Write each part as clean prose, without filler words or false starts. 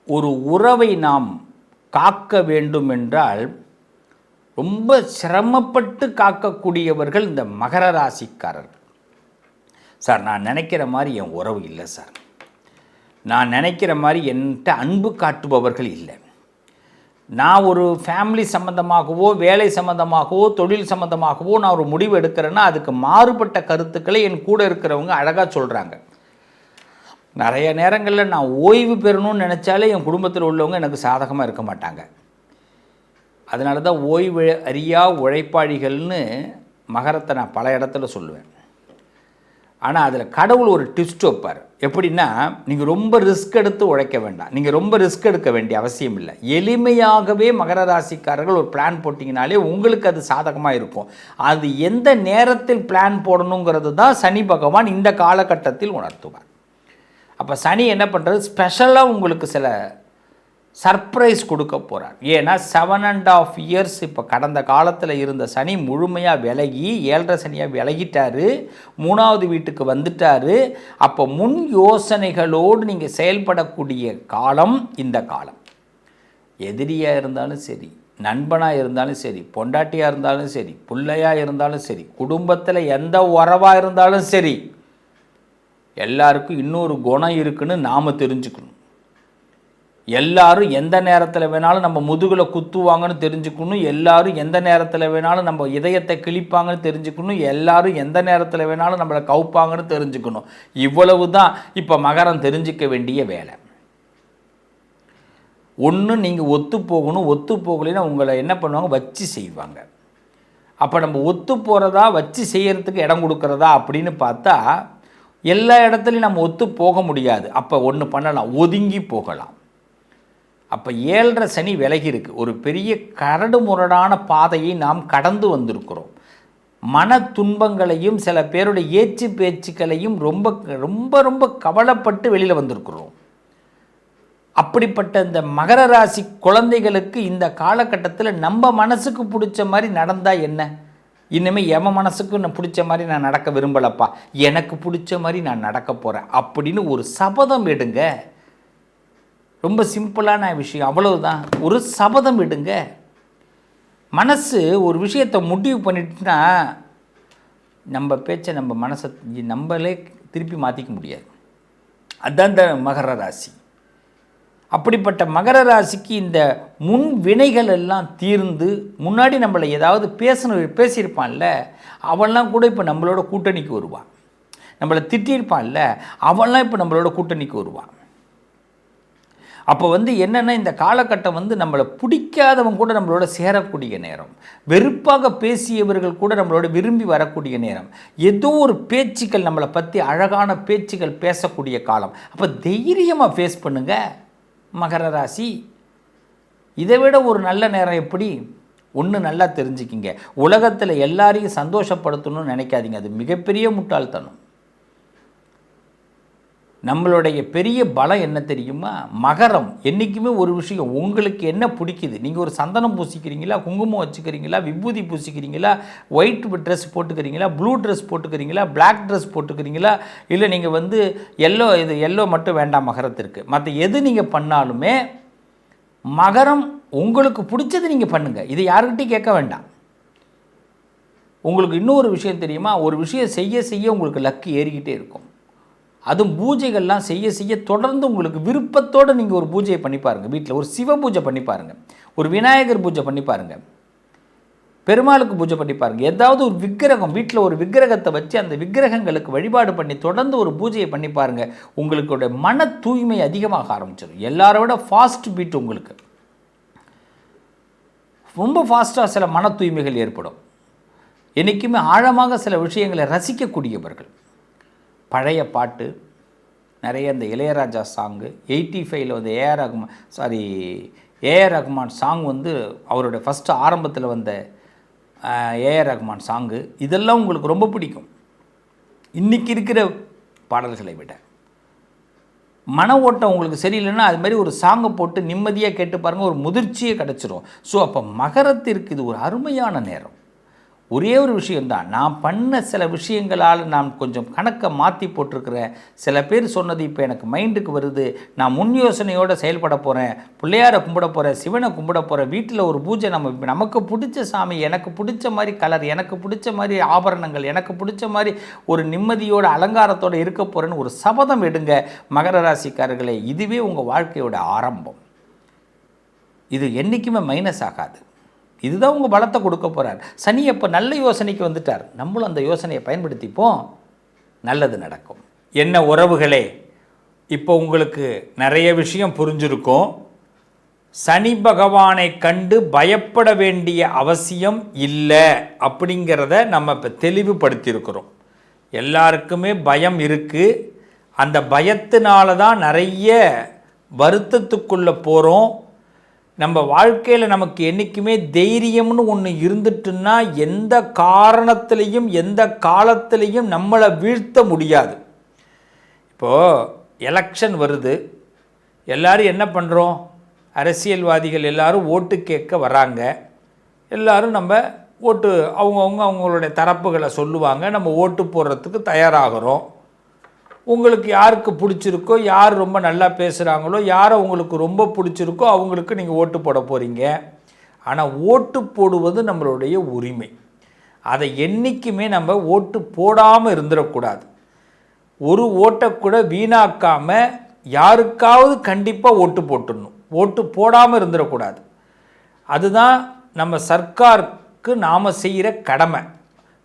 ஒரு உறவை நாம் காக்க வேண்டும் என்றால் ரொம்ப சிரமப்பட்டு காக்கக்கூடியவர்கள் இந்த மகர ராசிக்காரர்கள். சார், நான் நினைக்கிற மாதிரி என் உறவு இல்லை சார், நான் நினைக்கிற மாதிரி என்கிட்ட அன்பு காட்டுபவர்கள் இல்லை, நான் ஒரு ஃபேமிலி சம்மந்தமாகவோ வேலை சம்மந்தமாகவோ தொழில் சம்மந்தமாகவோ நான் ஒரு முடிவு எடுக்கிறேன்னா அதுக்கு மாறுபட்ட கருத்துக்களை என் கூட இருக்கிறவங்க அழகாக சொல்கிறாங்க. நிறைய நேரங்களில் நான் ஓய்வு பெறணும்னு நினச்சாலே என் குடும்பத்தில் உள்ளவங்க எனக்கு சாதகமாக இருக்க மாட்டாங்க. அதனால தான் ஓய்வு அறியா உழைப்பாளிகள்னு மகரத்தை நான் பல இடத்துல சொல்லுவேன். ஆனால் அதில் கடவுள் ஒரு ட்விஸ்ட் வைப்பார். எப்படின்னா, நீங்கள் ரொம்ப ரிஸ்க் எடுத்து உழைக்க வேண்டாம், நீங்கள் ரொம்ப ரிஸ்க் எடுக்க வேண்டிய அவசியம் இல்லை. எளிமையாகவே மகர ராசிக்காரர்கள் ஒரு பிளான் போட்டிங்கனாலே உங்களுக்கு அது சாதகமாக இருக்கும். அது எந்த நேரத்தில் பிளான் போடணுங்கிறது தான் சனி பகவான் இந்த காலகட்டத்தில் உணர்த்துவார். அப்போ சனி என்ன பண்ணுறது, ஸ்பெஷலாக உங்களுக்கு சில சர்ப்ரைஸ் கொடுக்க போகிறார். ஏன்னா 7.5 இயர்ஸ் இப்போ கடந்த காலத்தில் இருந்த சனி முழுமையாக விலகி 7.5 சனியாக விலகிட்டார், 3வது வீட்டுக்கு வந்துட்டார். அப்போ முன் யோசனைகளோடு நீங்கள் செயல்படக்கூடிய காலம் இந்த காலம். எதிரியாக இருந்தாலும் சரி, நண்பனாக இருந்தாலும் சரி, பொண்டாட்டியாக இருந்தாலும் சரி, பிள்ளையாக இருந்தாலும் சரி, குடும்பத்தில் எந்த உறவாக இருந்தாலும் சரி, எல்லாருக்கும் இன்னொரு குணம் இருக்குன்னு நாம் தெரிஞ்சுக்கணும். எல்லாரும் எந்த நேரத்தில் வேணாலும் நம்ம முதுகில் குத்துவாங்கன்னு தெரிஞ்சுக்கணும். எல்லாரும் எந்த நேரத்தில் வேணாலும் நம்ம இதயத்தை கிழிப்பாங்கன்னு தெரிஞ்சுக்கணும். எல்லாரும் எந்த நேரத்தில் வேணாலும் நம்மளை கவுப்பாங்கன்னு தெரிஞ்சுக்கணும். இவ்வளவு தான் இப்போ மகரம் தெரிஞ்சிக்க வேண்டிய வேலை. ஒன்று நீங்கள் ஒத்து போகணும், ஒத்து போகலைன்னா உங்களை என்ன பண்ணுவாங்க, வச்சு செய்வாங்க. அப்போ நம்ம ஒத்து போகிறதா வச்சு செய்கிறதுக்கு இடம் கொடுக்குறதா அப்படின்னு பார்த்தா எல்லா இடத்துலையும் நம்ம ஒத்து போக முடியாது. அப்போ ஒன்று பண்ணலாம், ஒதுங்கி போகலாம். அப்போ 7.5 சனி விலகி இருக்கு. ஒரு பெரிய கரடு முரடான பாதையை நாம் கடந்து வந்திருக்கிறோம். மன துன்பங்களையும் சில பேருடைய ஏச்சு பேச்சுக்களையும் ரொம்ப ரொம்ப ரொம்ப கவலைப்பட்டு வெளியில் வந்திருக்கிறோம். அப்படிப்பட்ட இந்த மகர ராசி குழந்தைகளுக்கு இந்த காலகட்டத்தில் நம்ம மனசுக்கு பிடிச்ச மாதிரி நடந்தால் என்ன, இனிமேல் எவன் மனசுக்கு நான் பிடிச்ச மாதிரி நான் நடக்க விரும்பலப்பா, எனக்கு பிடிச்ச மாதிரி நான் நடக்க போகிறேன் அப்படின்னு ஒரு சபதம் எடுங்க. ரொம்ப சிம்பிளான விஷயம், அவ்வளவுதான். ஒரு சபதம் எடுங்க. மனசு ஒரு விஷயத்தை முடிவு பண்ணிட்டுனா நம்ம பேச்சை நம்ம மனசை நம்மளே திருப்பி மாற்றிக்க முடியாது. அதுதான் இந்த மகர ராசி. அப்படிப்பட்ட மகர ராசிக்கு இந்த முன் வினைகள் எல்லாம் தீர்ந்து முன்னாடி நம்மளை ஏதாவது பேசியிருப்பான்ல அவன்லாம் கூட இப்போ நம்மளோட கூட்டணிக்கு வருவான். நம்மளை திட்டியிருப்பான்ல அவன்லாம் இப்போ நம்மளோட கூட்டணிக்கு வருவான். அப்போ என்னென்னா இந்த காலகட்டம் நம்மளை பிடிக்காதவங்க கூட நம்மளோட சேரக்கூடிய நேரம், வெறுப்பாக பேசியவர்கள் கூட நம்மளோட விரும்பி வரக்கூடிய நேரம், ஏதோ ஒரு பேச்சுக்கள் நம்மளை பற்றி அழகான பேச்சுக்கள் பேசக்கூடிய காலம். அப்போ தைரியமாக ஃபேஸ் பண்ணுங்க மகர ராசி. இதை விட ஒரு நல்ல நேரம் எப்படி? ஒன்று நல்லா தெரிஞ்சுக்கிங்க, உலகத்தில் எல்லாரையும் சந்தோஷப்படுத்தணும்னு நினைக்காதீங்க, அது மிகப்பெரிய முட்டாள்தனம். நம்மளுடைய பெரிய பலம் என்ன தெரியுமா? மகரம் என்றைக்குமே ஒரு விஷயம், உங்களுக்கு என்ன பிடிக்குது, நீங்கள் ஒரு சந்தனம் பூசிக்கிறீங்களா, குங்குமம் வச்சுக்கிறீங்களா, விபூதி பூசிக்கிறீங்களா, ஒயிட் ட்ரெஸ் போட்டுக்கிறீங்களா, ப்ளூ ட்ரெஸ் போட்டுக்கிறீங்களா, பிளாக் ட்ரெஸ் போட்டுக்கிறீங்களா, இல்லை நீங்கள் எல்லோ, இது எல்லோ மட்டும் வேண்டாம் மகரத்திற்கு, மற்ற எது நீங்கள் பண்ணாலுமே மகரம் உங்களுக்கு பிடிச்சது நீங்கள் பண்ணுங்கள். இதை யாருக்கிட்டையும் கேட்க வேண்டாம். உங்களுக்கு இன்னொரு விஷயம் தெரியுமா? ஒரு விஷயம் செய்ய செய்ய உங்களுக்கு லக்கு ஏறிக்கிட்டே இருக்கும். அதுவும் பூஜைகள்லாம் செய்ய செய்ய தொடர்ந்து உங்களுக்கு விருப்பத்தோடு நீங்கள் ஒரு பூஜையை பண்ணி பாருங்கள். வீட்டில் ஒரு சிவ பூஜை பண்ணி பாருங்கள், ஒரு விநாயகர் பூஜை பண்ணி பாருங்கள், பெருமாளுக்கு பூஜை பண்ணி பாருங்கள். ஏதாவது ஒரு விக்கிரகம், வீட்டில் ஒரு விக்கிரகத்தை வச்சு அந்த விக்கிரகங்களுக்கு வழிபாடு பண்ணி தொடர்ந்து ஒரு பூஜையை பண்ணி பாருங்கள். உங்களுடைய மன தூய்மை அதிகமாக ஆரம்பிச்சிடும். எல்லாரோட ஃபாஸ்ட் பீட், உங்களுக்கு ரொம்ப ஃபாஸ்ட்டாக சில மன தூய்மைகள் ஏற்படும். என்றைக்குமே ஆழமாக சில விஷயங்களை ரசிக்கக்கூடியவர்கள். பழைய பாட்டு நிறைய, இந்த இளையராஜா சாங்கு 85ல் ஏஆர் ரஹ்மான் சாங் அவருடைய ஃபஸ்ட்டு ஆரம்பத்தில் வந்த ஏஆர் ரஹ்மான் சாங்கு, இதெல்லாம் உங்களுக்கு ரொம்ப பிடிக்கும். இன்றைக்கி இருக்கிற பாடல்களை விட மன ஓட்டம் உங்களுக்கு சரியில்லைன்னா அது மாதிரி ஒரு சாங்கை போட்டு நிம்மதியாக கேட்டு பாருங்கள், ஒரு முதிர்ச்சியே கிடச்சிரும். ஸோ அப்போ மகரத்திற்கு இது ஒரு அருமையான நேரம். ஒரே ஒரு விஷயந்தான், நான் பண்ண சில விஷயங்களால் நான் கொஞ்சம் கணக்கை மாற்றி போட்டிருக்கிறேன். சில பேர் சொன்னது இப்போ எனக்கு மைண்டுக்கு வருது. நான் முன் யோசனையோடு செயல்பட போகிறேன், பிள்ளையாரை கும்பிட போகிறேன், சிவனை கும்பிட போகிறேன், வீட்டில் ஒரு பூஜை, நமக்கு பிடிச்ச சாமி, எனக்கு பிடிச்ச மாதிரி கலர், எனக்கு பிடிச்ச மாதிரி ஆபரணங்கள், எனக்கு பிடிச்ச மாதிரி ஒரு நிம்மதியோட அலங்காரத்தோடு இருக்க போகிறேன்னு ஒரு சபதம் எடுங்க மகர ராசிக்காரர்களே. இதுவே உங்கள் வாழ்க்கையோட ஆரம்பம். இது என்றைக்குமே மைனஸ் ஆகாது. இதுதான் உங்கள் பலத்தை கொடுக்க போகிறார். சனி அப்போ நல்ல யோசனைக்கு வந்துட்டார். நம்மளும் அந்த யோசனையை பயன்படுத்திப்போம், நல்லது நடக்கும். என்ன உறவுகளே, இப்போ உங்களுக்கு நிறைய விஷயம் புரிஞ்சிருக்கும். சனி பகவானை கண்டு பயப்பட வேண்டிய அவசியம் இல்லை அப்படிங்கிறத நம்ம இப்போ தெளிவுபடுத்தியிருக்கிறோம். எல்லாருக்குமே பயம் இருக்குது. அந்த பயத்தினால தான் நிறைய வருத்தத்துக்குள்ளே போகிறோம். நம்ம வாழ்க்கையில் நமக்கு என்றைக்குமே தைரியம்னு ஒன்று இருந்துட்டுன்னா எந்த காரணத்திலையும் எந்த காலத்திலையும் நம்மளை வீழ்த்த முடியாது. இப்போது எலெக்ஷன் வருது, எல்லோரும் என்ன பண்ணுறோம்? அரசியல்வாதிகள் எல்லோரும் ஓட்டு கேட்க வராங்க. எல்லோரும் நம்ம ஓட்டு அவங்களுடைய தரப்புகளை சொல்லுவாங்க, நம்ம ஓட்டு போடுறதுக்கு தயாராகிறோம். உங்களுக்கு யாருக்கு பிடிச்சிருக்கோ, யார் ரொம்ப நல்லா பேசுகிறாங்களோ, யாரை உங்களுக்கு ரொம்ப பிடிச்சிருக்கோ அவங்களுக்கு நீங்கள் ஓட்டு போட போகிறீங்க. ஆனால் ஓட்டு போடுவது நம்மளுடைய உரிமை. அதை என்றைக்குமே நம்ம ஓட்டு போடாமல் இருந்துடக்கூடாது. ஒரு ஓட்டை கூட வீணாக்காமல் யாருக்காவது கண்டிப்பாக ஓட்டு போட்டுடணும். ஓட்டு போடாமல் இருந்துடக்கூடாது. அதுதான் நம்ம சர்க்காருக்கு நாம் செய்கிற கடமை.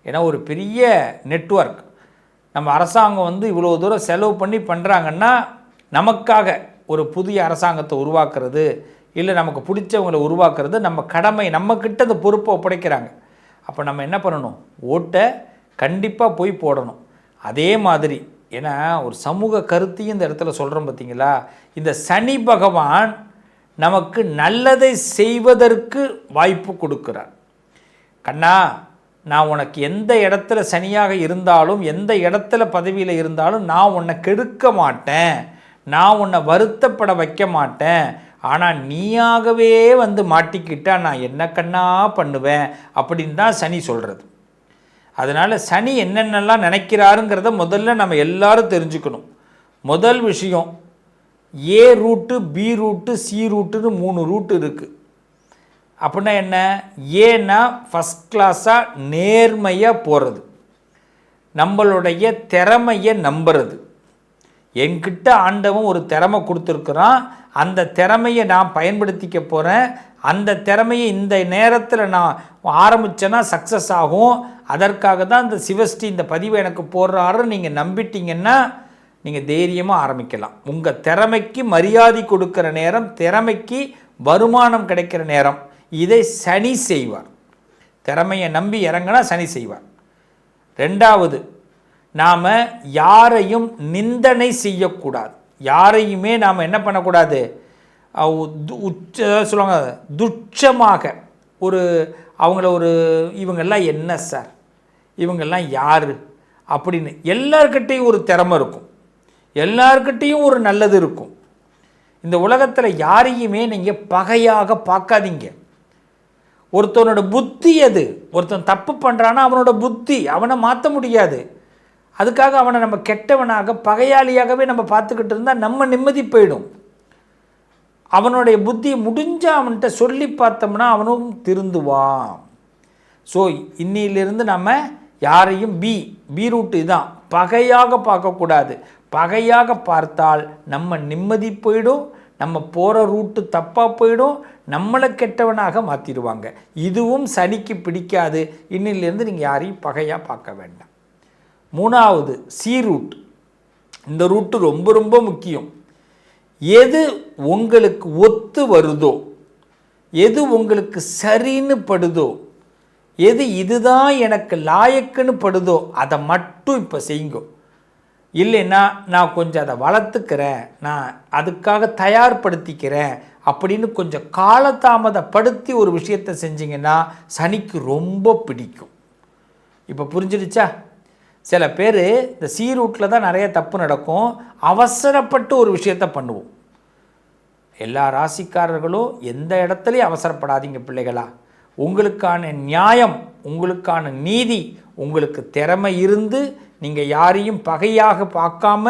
ஏன்னா ஒரு பெரிய நெட்வொர்க் நம்ம அரசாங்கம் இவ்வளோ தூரம் செலவு பண்ணி பண்ணுறாங்கன்னா நமக்காக ஒரு புதிய அரசாங்கத்தை உருவாக்குறது, இல்லை நமக்கு பிடிச்சவங்களை உருவாக்குறது நம்ம கடமை. நம்மக்கிட்ட அந்த பொறுப்பை ஒப்படைக்கிறாங்க. அப்போ நம்ம என்ன பண்ணணும்? ஓட்டை கண்டிப்பாக போய் போடணும். அதே மாதிரி ஏன்னா ஒரு சமூக கருத்தையும் இந்த இடத்துல சொல்கிறோம் பார்த்தீங்களா, இந்த சனி பகவான் நமக்கு நல்லதை செய்வதற்கு வாய்ப்பு கொடுக்குறார். கண்ணா, நான் உனக்கு எந்த இடத்துல சனியாக இருந்தாலும், எந்த இடத்துல பதவியில் இருந்தாலும் நான் உன்னை கெடுக்க மாட்டேன், நான் உன்னை வருத்தப்பட வைக்க மாட்டேன். ஆனால் நீயாகவே மாட்டிக்கிட்டா நான் என்ன கண்ணா பண்ணுவேன் அப்படின்னு தான் சனி சொல்கிறது. அதனால் சனி என்னென்னலாம் நினைக்கிறாருங்கிறத முதல்ல நம்ம எல்லாரும் தெரிஞ்சுக்கணும். முதல் விஷயம், A route, B route, C ரூட்டுன்னு 3 ரூட்டு இருக்குது. அப்படின்னா என்ன? ஏன்னா ஃபஸ்ட் கிளாஸாக நேர்மையாக போகிறது, நம்மளுடைய திறமையை நம்புறது. என்கிட்ட ஆண்டவன் ஒரு திறமை கொடுத்துருக்குறான், அந்த திறமையை நான் பயன்படுத்திக்க போகிறேன், அந்த திறமையை இந்த நேரத்தில் நான் ஆரம்பித்தேன்னா சக்ஸஸ் ஆகும், அதற்காக தான் இந்த சிவஸ்ரீ இந்த பதிவை எனக்கு போடுறாருன்னு நீங்கள் நம்பிட்டீங்கன்னா நீங்கள் தைரியமாக ஆரம்பிக்கலாம். உங்கள் திறமைக்கு மரியாதை கொடுக்குற நேரம், திறமைக்கு வருமானம் கிடைக்கிற நேரம். இதை சனி செய்வார். திறமையை நம்பி இறங்கினா சனி செய்வார். ரெண்டாவது, நாம் யாரையும் நிந்தனை செய்யக்கூடாது. யாரையுமே நாம் என்ன பண்ணக்கூடாது? சொல்லுவாங்க துச்சமாக அவங்கள இவங்கெல்லாம் என்ன சார், இவங்கெல்லாம் யார் அப்படின்னு. எல்லார்கிட்டையும் ஒரு திறமை இருக்கும், எல்லார்கிட்டையும் ஒரு நல்லது இருக்கும். இந்த உலகத்தில் யாரையுமே நீங்கள் பகையாக பார்க்காதீங்க. ஒருத்தனோட புத்தி அது. ஒருத்தன் தப்பு பண்ணுறான்னா அவனோட புத்தி, அவனை மாற்ற முடியாது. அதுக்காக அவனை நம்ம கெட்டவனாக பகையாளியாகவே நம்ம பார்த்துக்கிட்டு இருந்தால் நம்ம நிம்மதி போயிடும். அவனுடைய புத்தியை முடிஞ்சால் அவன்கிட்ட சொல்லி பார்த்தோம்னா அவனும் திருந்துவான். ஸோ இன்னிலிருந்து நம்ம யாரையும் பி ரூட்டு இதுதான், பகையாக பார்க்கக்கூடாது. பகையாக பார்த்தால் நம்ம நிம்மதி போயிடும், நம்ம போகிற ரூட்டு தப்பாக போயிடும், நம்மளை கெட்டவனாக மாற்றிடுவாங்க. இதுவும் சனிக்கு பிடிக்காது. இன்னிலிருந்து நீங்கள் யாரையும் பகையாக பார்க்க வேண்டாம். மூணாவது, சி ரூட். இந்த ரூட்டு ரொம்ப ரொம்ப முக்கியம். எது உங்களுக்கு ஒத்து வருதோ, எது உங்களுக்கு சரின்னு படுதோ, எது இதுதான் எனக்கு லாயக்குன்னு படுதோ அதை மட்டும் இப்போ செய்யுங்க. இல்லைன்னா நான் கொஞ்சம் அதை வளர்த்துக்கிறேன், நான் அதுக்காக தயார்படுத்திக்கிறேன் அப்படின்னு கொஞ்சம் காலதாமதப்படுத்தி ஒரு விஷயத்தை செஞ்சிங்கன்னா சனிக்கு ரொம்ப பிடிக்கும். இப்போ புரிஞ்சிடுச்சா? சில பேர் இந்த சி ரூட்டில் தான் நிறைய தப்பு நடக்கும், அவசரப்பட்டு ஒரு விஷயத்தை பண்ணுவோம். எல்லா ராசிக்காரர்களும் எந்த இடத்துலையும் அவசரப்படாதீங்க பிள்ளைகளா. உங்களுக்கான நியாயம், உங்களுக்கான நீதி, உங்களுக்கு திறமை இருந்து நீங்கள் யாரையும் பகையாக பார்க்காம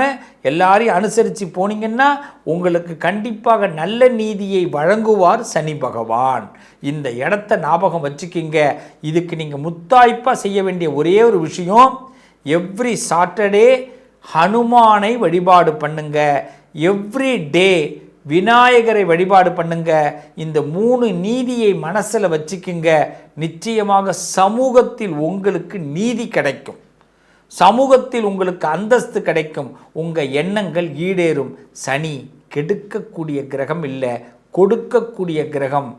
எல்லாரையும் அனுசரித்து போனீங்கன்னா உங்களுக்கு கண்டிப்பாக நல்ல நீதியை வழங்குவார் சனி பகவான். இந்த இடத்த ஞாபகம் வச்சுக்கிங்க. இதுக்கு நீங்கள் முத்தாய்ப்பாக செய்ய வேண்டிய ஒரே ஒரு விஷயம், எவ்ரி சாட்டர்டே ஹனுமானை வழிபாடு பண்ணுங்க, எவ்ரி டே விநாயகரை வழிபாடு பண்ணுங்க. இந்த 3 நீதியை மனசில் வச்சுக்குங்க. நிச்சயமாக சமூகத்தில் உங்களுக்கு நீதி கிடைக்கும், சமூகத்தில் உங்களுக்கு அந்தஸ்து கிடைக்கும், உங்கள் எண்ணங்கள் ஈடேறும். சனி கெடுக்கக்கூடிய கிரகம் இல்லை, கொடுக்கக்கூடிய கிரகம்.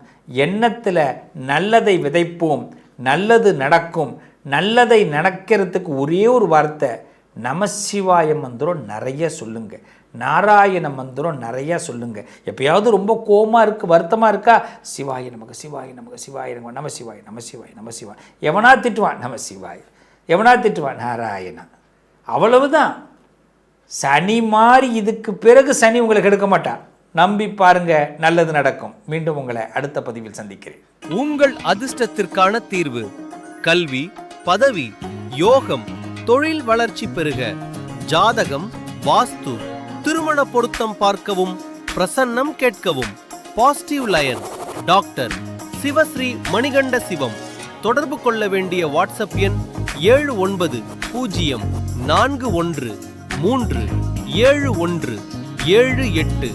எண்ணத்தில் நல்லதை விதைப்போம், நல்லது நடக்கும். நல்லதை நடக்கிறதுக்கு ஒரே ஒரு வார்த்தை, நமசிவாய மந்திரம் நிறைய சொல்லுங்க, நாராயண மந்திரம் நிறையா சொல்லுங்கள். எப்பயாவது ரொம்ப கோபமாக இருக்குது, வருத்தமாக இருக்கா, சிவாய நமக்கு, சிவாய நமக்கு, சிவாய நமக்கு, நம சிவாய், நம சிவாய், நம சிவாய். எவனா திட்டுவான் நம சிவாய், எவனா திட்டுவான் நாராயணா. அவ்வளவுதான். சனி மாதிரி இதுக்கு பிறகு சனி உங்களுக்கு எடுக்க மாட்டான். நம்பி பாருங்க, நல்லது நடக்கும். மீண்டும் உங்களை அடுத்த பதிவில் சந்திக்கிறேன். உங்கள் அதிர்ஷ்டத்திற்கான தீர்வு: கல்வி, பதவி, யோகம், தொழில் வளர்ச்சி பெருக. ஜாதகம், வாஸ்து, திருமண பொருத்தம் பார்க்கவும், பிரசன்னம் கேட்கவும். Positive lion doctor Sivasri Manikanda Sivam. தொடர்பு கொள்ள வேண்டிய வாட்ஸ்அப் எண் 7904137178.